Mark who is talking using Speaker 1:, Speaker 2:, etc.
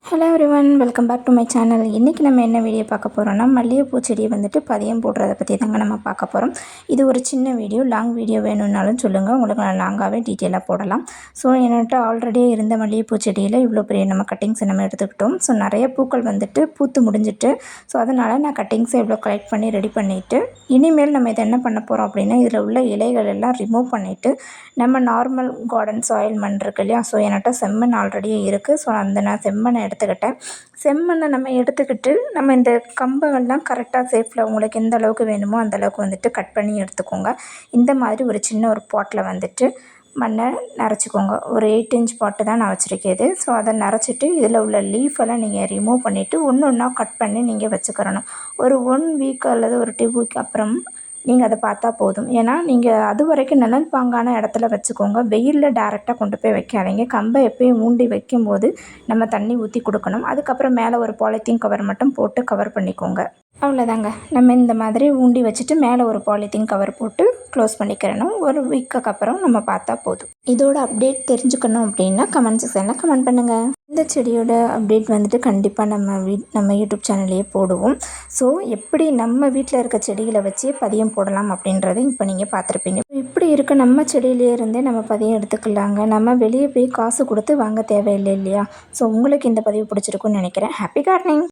Speaker 1: Hello everyone, welcome back to my channel. இன்றைக்கி நம்ம என்ன வீடியோ பார்க்க போகிறோம்னா, மல்லிகைப்பூ செடியை வந்துட்டு பதியம் போடுறதை பற்றி தாங்க நம்ம பார்க்க போகிறோம். இது ஒரு சின்ன வீடியோ, லாங் வீடியோ வேணும்னாலும் சொல்லுங்கள், உங்களுக்கு நான் லாங்காகவே டீட்டெயிலாக போடலாம். ஸோ என்கிட்ட ஆல்ரெடியே இருந்த மல்லிகைப்பூ செடியில் இவ்வளோ பெரிய நம்ம கட்டிங்ஸை நம்ம எடுத்துக்கிட்டோம். ஸோ நிறைய பூக்கள் வந்துட்டு பூத்து முடிஞ்சிட்டு, ஸோ அதனால் நான் கட்டிங்ஸை இவ்வளோ கலெக்ட் பண்ணி ரெடி பண்ணிவிட்டு, இனிமேல் நம்ம இதை என்ன பண்ண போகிறோம் அப்படின்னா, இதில் உள்ள இலைகள் எல்லாம் ரிமூவ் பண்ணிவிட்டு நம்ம நார்மல் கார்டன் சாயில் மண் இருக்கு இல்லையா, ஸோ என்கிட்ட செம்மண் ஆல்ரெடியே இருக்குது. ஸோ அந்த நான் செம்மண்ணை எடுத்துக்கிட்டேன். செம்மண்ணை நம்ம எடுத்துக்கிட்டு நம்ம இந்த கம்பெல்லாம் கரெக்டாக ஷேப்பில் உங்களுக்கு எந்த அளவுக்கு வேணுமோ அந்த அளவுக்கு வந்துட்டு கட் பண்ணி எடுத்துக்கோங்க. இந்த மாதிரி ஒரு சின்ன ஒரு பாட்டில் வந்துட்டு மண்ணை நிறச்சிக்கோங்க. ஒரு 8 இன்ச் பாட்டு தான் நான் வச்சுருக்கேது. ஸோ அதை நிறச்சிட்டு இதில் உள்ள லீஃபெல்லாம் நீங்கள் ரிமூவ் பண்ணிவிட்டு ஒன்று ஒன்றா கட் பண்ணி நீங்கள் வச்சுக்கிறணும். ஒரு 1 வீக் அல்லது ஒரு 2 வீக் அப்புறம் நீங்கள் அதை பார்த்தா போதும். ஏன்னா நீங்கள் அது வரைக்கும் நிழல் பாங்கான இடத்துல வச்சுக்கோங்க. வெயிலில் டேரெக்டாக கொண்டு போய் வைக்காதீங்க. கம்பை எப்போயும் ஊண்டி வைக்கும்போது நம்ம தண்ணி ஊற்றி கொடுக்கணும். அதுக்கப்புறம் மேலே ஒரு பாலித்தீன் கவர் மட்டும் போட்டு கவர் பண்ணிக்கோங்க. அவ்வளோதாங்க. நம்ம இந்த மாதிரி ஊண்டி வச்சுட்டு மேலே ஒரு பாலித்தீன் கவர் போட்டு க்ளோஸ் பண்ணிக்கிறணும். ஒரு வீக்குக்கு அப்புறம் நம்ம பார்த்தா போதும். இதோட அப்டேட் தெரிஞ்சுக்கணும் அப்படின்னா கமெண்ட் செக்ஷனில் கமெண்ட் பண்ணுங்கள். இந்த செடியோட அப்டேட் வந்துட்டு கண்டிப்பாக நம்ம யூடியூப் சேனல்லையே போடுவோம். ஸோ எப்படி நம்ம வீட்டில் இருக்க செடிகளை வச்சு பதியம் போடலாம் அப்படின்றத இப்போ நீங்கள் பார்த்துருப்பீங்க. இப்படி இருக்க நம்ம செடியிலே இருந்தே நம்ம பதியம் எடுத்துக்கலாங்க. நம்ம வெளியே போய் காசு கொடுத்து வாங்க தேவையில்லை இல்லையா? ஸோ உங்களுக்கு இந்த பதிவு பிடிச்சிருக்குன்னு நினைக்கிறேன். Happy gardening.